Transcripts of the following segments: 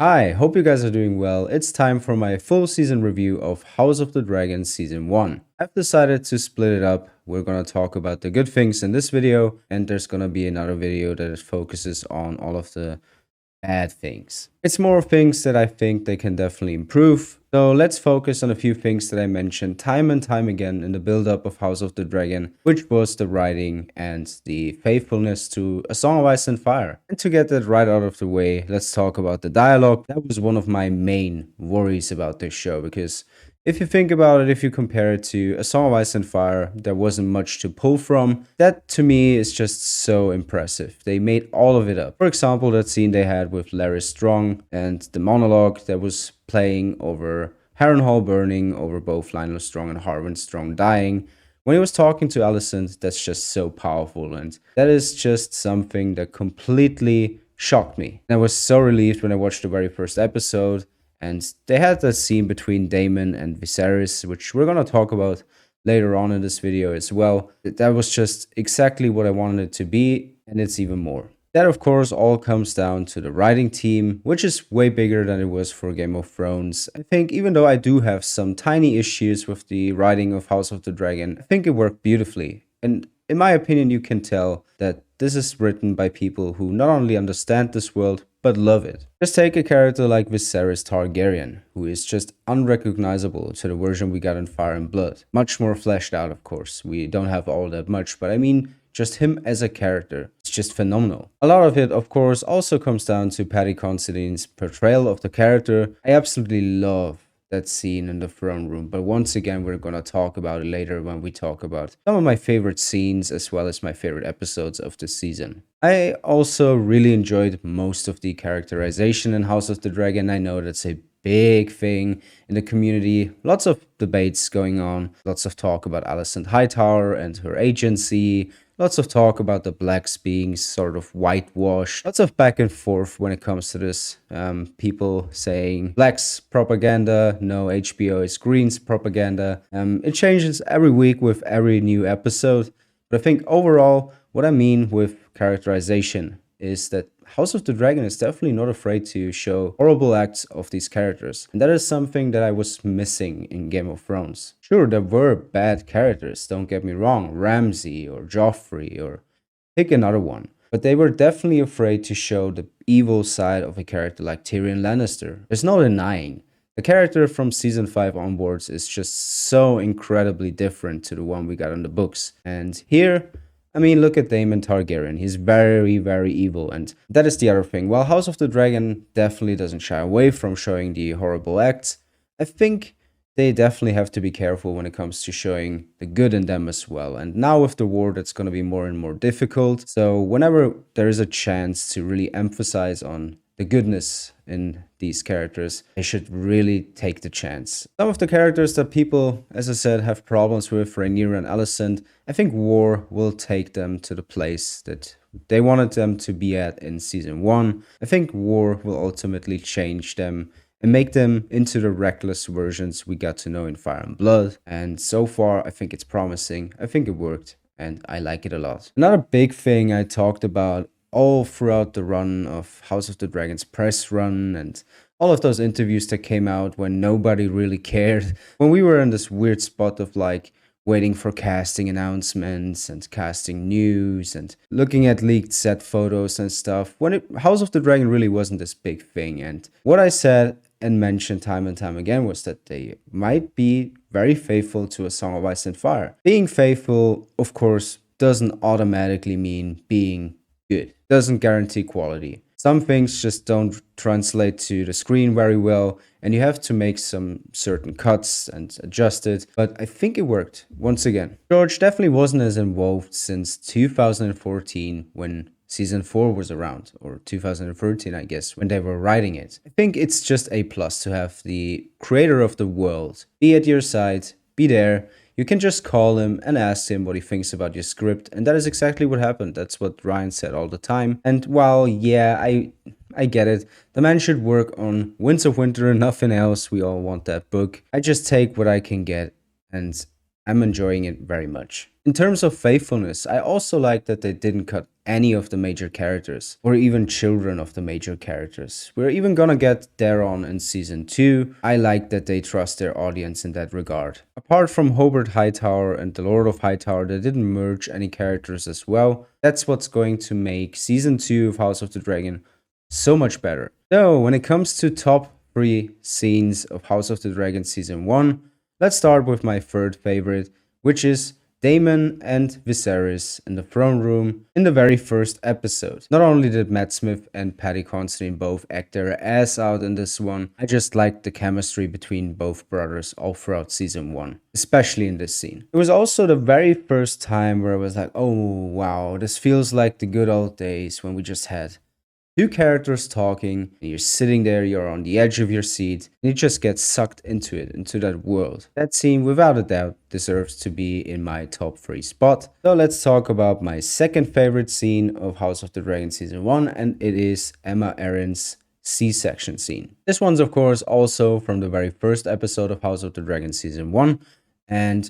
Hi, hope you guys are doing well. It's time for my full season review of House of the Dragon Season 1. I've decided to split it up. We're gonna talk about the good things in this video, and there's gonna be another video that focuses on all of the bad things. It's more things that I think they can definitely improve. So let's focus on a few things that I mentioned time and time again in the build-up of House of the Dragon, which was the writing and the faithfulness to A Song of Ice and Fire. And to get that right out of the way, let's talk about the dialogue. That was one of my main worries about this show, because if you think about it, if you compare it to A Song of Ice and Fire, there wasn't much to pull from. That to me is just so impressive. They made all of it up. For example, that scene they had with Larry Strong and the monologue that was playing over Harrenhal burning, over both Lionel Strong and Harwin Strong dying. When he was talking to Alicent, that's just so powerful, and that is just something that completely shocked me. And I was so relieved when I watched the very first episode. And they had that scene between Daemon and Viserys, which we're going to talk about later on in this video as well. That was just exactly what I wanted it to be, and it's even more. That, of course, all comes down to the writing team, which is way bigger than it was for Game of Thrones. I think even though I do have some tiny issues with the writing of House of the Dragon, I think it worked beautifully. And in my opinion, you can tell that this is written by people who not only understand this world, but love it. Just take a character like Viserys Targaryen, who is just unrecognizable to the version we got in Fire and Blood. Much more fleshed out, of course. We don't have all that much, but I mean, just him as a character. It's just phenomenal. A lot of it, of course, also comes down to Paddy Considine's portrayal of the character. I absolutely love that scene in the throne room, but once again we're gonna talk about it later when we talk about some of my favorite scenes as well as my favorite episodes of this season. I also really enjoyed most of the characterization in House of the Dragon. I know that's a big thing in the community, lots of debates going on, lots of talk about Alicent Hightower and her agency. Lots of talk about the blacks being sort of whitewashed. Lots of back and forth when it comes to this. People saying blacks propaganda, no, HBO is Greens propaganda. It changes every week with every new episode. But I think overall, what I mean with characterization is that House of the Dragon is definitely not afraid to show horrible acts of these characters. And that is something that I was missing in Game of Thrones. Sure, there were bad characters, don't get me wrong, Ramsay or Joffrey or pick another one. But they were definitely afraid to show the evil side of a character like Tyrion Lannister. There's no denying. The character from Season 5 onwards is just so incredibly different to the one we got in the books. And here, I mean, look at Daemon Targaryen. He's very, very evil, and that is the other thing. While House of the Dragon definitely doesn't shy away from showing the horrible acts, I think they definitely have to be careful when it comes to showing the good in them as well. And now with the war, that's going to be more and more difficult. So whenever there is a chance to really emphasize on the goodness in these characters, they should really take the chance. Some of the characters that people, as I said, have problems with, Rhaenyra and Alicent, I think war will take them to the place that they wanted them to be at in Season 1. I think war will ultimately change them and make them into the reckless versions we got to know in Fire and Blood. And so far, I think it's promising. I think it worked, and I like it a lot. Another big thing I talked about all throughout the run of House of the Dragon's press run and all of those interviews that came out when nobody really cared. When we were in this weird spot of like waiting for casting announcements and casting news and looking at leaked set photos and stuff, when House of the Dragon really wasn't this big thing. And what I said and mentioned time and time again was that they might be very faithful to A Song of Ice and Fire. Being faithful, of course, doesn't automatically mean being good. Doesn't guarantee quality. Some things just don't translate to the screen very well, and you have to make some certain cuts and adjust it. But I think it worked. Once again, George definitely wasn't as involved since 2014 when Season 4 was around, or 2013, I guess, when they were writing it. I think it's just a plus to have the creator of the world be at your side, be there. You can just call him and ask him what he thinks about your script, and that is exactly what happened. That's what Ryan said all the time. And while, yeah, I get it, the man should work on Winds of Winter and nothing else. We all want that book. I just take what I can get, and I'm enjoying it very much. In terms of faithfulness, I also like that they didn't cut any of the major characters, or even children of the major characters. We're even gonna get Daron in season 2. I like that they trust their audience in that regard. Apart from Hobart Hightower and the Lord of Hightower, they didn't merge any characters as well. That's what's going to make season 2 of House of the Dragon so much better. So, when it comes to top 3 scenes of House of the Dragon season 1, let's start with my third favorite, which is Daemon and Viserys in the throne room in the very first episode. Not only did Matt Smith and Paddy Considine both act their ass out in this one, I just liked the chemistry between both brothers all throughout season 1, especially in this scene. It was also the very first time where I was like, oh wow, this feels like the good old days when we just had two characters talking, and you're sitting there, you're on the edge of your seat, and you just get sucked into it, into that world. That scene, without a doubt, deserves to be in my top 3 spot. So let's talk about my second favorite scene of House of the Dragon Season 1, and it is Emma Arryn's C-section scene. This one's, of course, also from the very first episode of House of the Dragon Season 1, and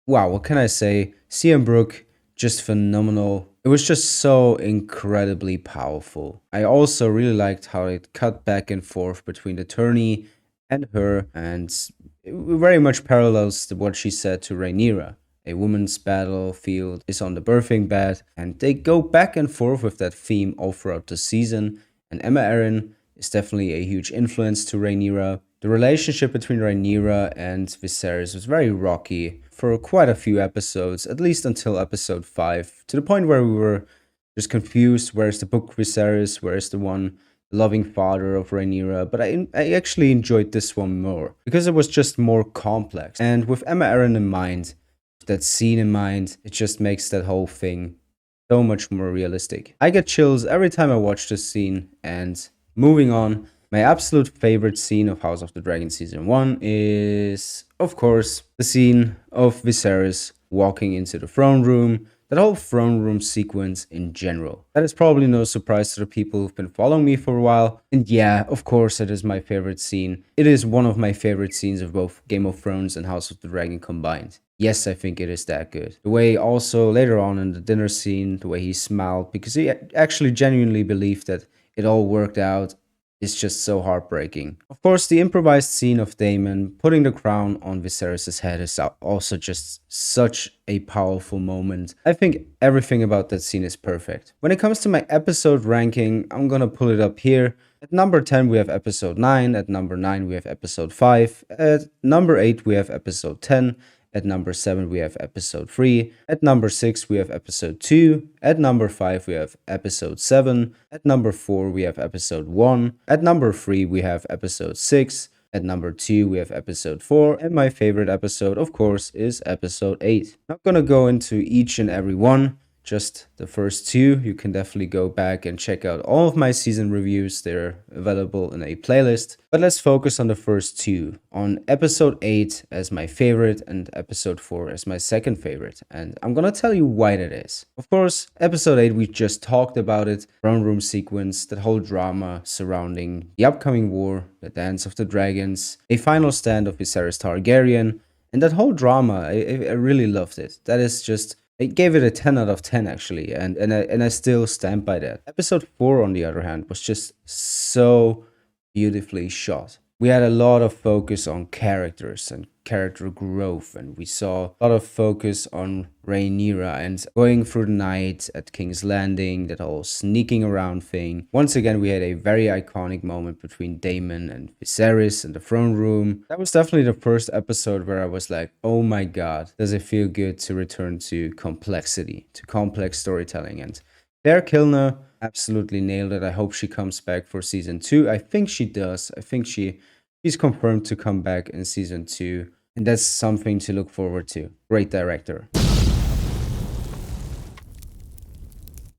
wow, what can I say? CM Brooke, just phenomenal. It was just so incredibly powerful. I also really liked how it cut back and forth between the tourney and her, and it very much parallels to what she said to Rhaenyra. A woman's battlefield is on the birthing bed, and they go back and forth with that theme all throughout the season, and Emma Arryn is definitely a huge influence to Rhaenyra. The relationship between Rhaenyra and Viserys was very rocky for quite a few episodes, at least until episode 5, to the point where we were just confused. Where's the book Viserys? Where's the one loving father of Rhaenyra? But I actually enjoyed this one more because it was just more complex. And with Emma Arryn in mind, that scene in mind, it just makes that whole thing so much more realistic. I get chills every time I watch this scene. And moving on, my absolute favorite scene of House of the Dragon Season 1 is, of course, the scene of Viserys walking into the throne room. That whole throne room sequence in general. That is probably no surprise to the people who've been following me for a while. And yeah, of course, it is my favorite scene. It is one of my favorite scenes of both Game of Thrones and House of the Dragon combined. Yes, I think it is that good. The way also later on in the dinner scene, the way he smiled, because he actually genuinely believed that it all worked out, is just so heartbreaking. Of course, the improvised scene of Daemon putting the crown on Viserys' head is also just such a powerful moment. I think everything about that scene is perfect. When it comes to my episode ranking, I'm gonna pull it up here. At number 10 we have episode 9, at number 9 we have episode 5, at number 8 we have episode 10, at number 7 we have episode 3, at number 6 we have episode 2, at number 5 we have episode 7, at number 4 we have episode 1, at number 3 we have episode 6, at number 2 we have episode 4, and my favorite episode, of course, is episode 8. Not gonna go into each and every one, just the first 2. You can definitely go back and check out all of my season reviews. They're available in a playlist. But let's focus on the first 2. On episode 8 as my favorite and episode 4 as my second favorite. And I'm gonna tell you why that is. Of course, episode 8, we just talked about it. Throne room sequence, that whole drama surrounding the upcoming war, the Dance of the Dragons, a final stand of Viserys Targaryen, and that whole drama, I really loved it. That is just... I gave it a 10 out of 10 actually, and I still stand by that. Episode 4, on the other hand, was just so beautifully shot. We had a lot of focus on characters and character growth, and we saw a lot of focus on Rhaenyra and going through the night at King's Landing, that whole sneaking around thing. Once again, we had a very iconic moment between Daemon and Viserys in the throne room. That was definitely the first episode where I was like, oh my god, does it feel good to return to complexity, to complex storytelling. And Claire Kilner absolutely nailed it. I hope she comes back for season 2. I think she does. I think she's confirmed to come back in season 2. And that's something to look forward to. Great director.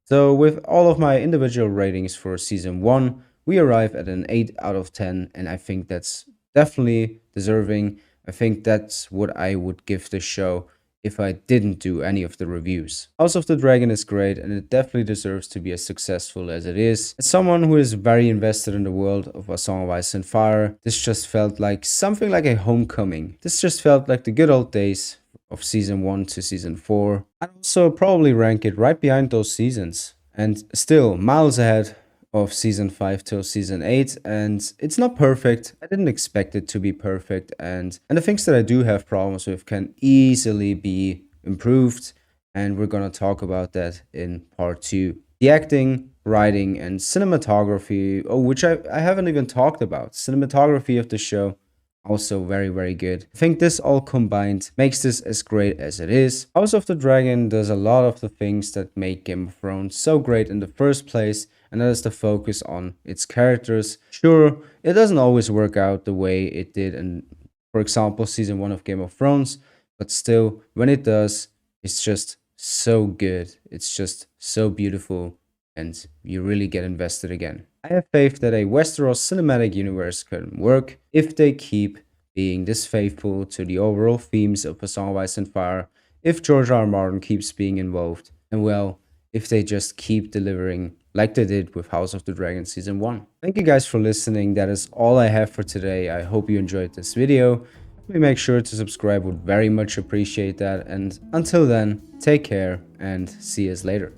So with all of my individual ratings for season 1, we arrive at an 8 out of 10. And I think that's definitely deserving. I think that's what I would give the show if I didn't do any of the reviews. House of the Dragon is great, and it definitely deserves to be as successful as it is. As someone who is very invested in the world of A Song of Ice and Fire, this just felt like something like a homecoming. This just felt like the good old days of season 1 to season 4. I'd also probably rank it right behind those seasons. And still, miles ahead of season 5 till season 8, and it's not perfect. I didn't expect it to be perfect, and the things that I do have problems with can easily be improved, and we're gonna talk about that in part 2. The acting, writing, and cinematography, which I haven't even talked about. Cinematography of the show, also very, very good. I think this all combined makes this as great as it is. House of the Dragon does a lot of the things that make Game of Thrones so great in the first place, and that is the focus on its characters. Sure, it doesn't always work out the way it did in, for example, season 1 of Game of Thrones, but still, when it does, it's just so good. It's just so beautiful, and you really get invested again. I have faith that a Westeros cinematic universe can work if they keep being this faithful to the overall themes of A Song of Ice and Fire, if George R. R. Martin keeps being involved, and well, if they just keep delivering like they did with House of the Dragon Season 1. Thank you guys for listening. That is all I have for today. I hope you enjoyed this video. Please make sure to subscribe, would very much appreciate that. And until then, take care and see us later.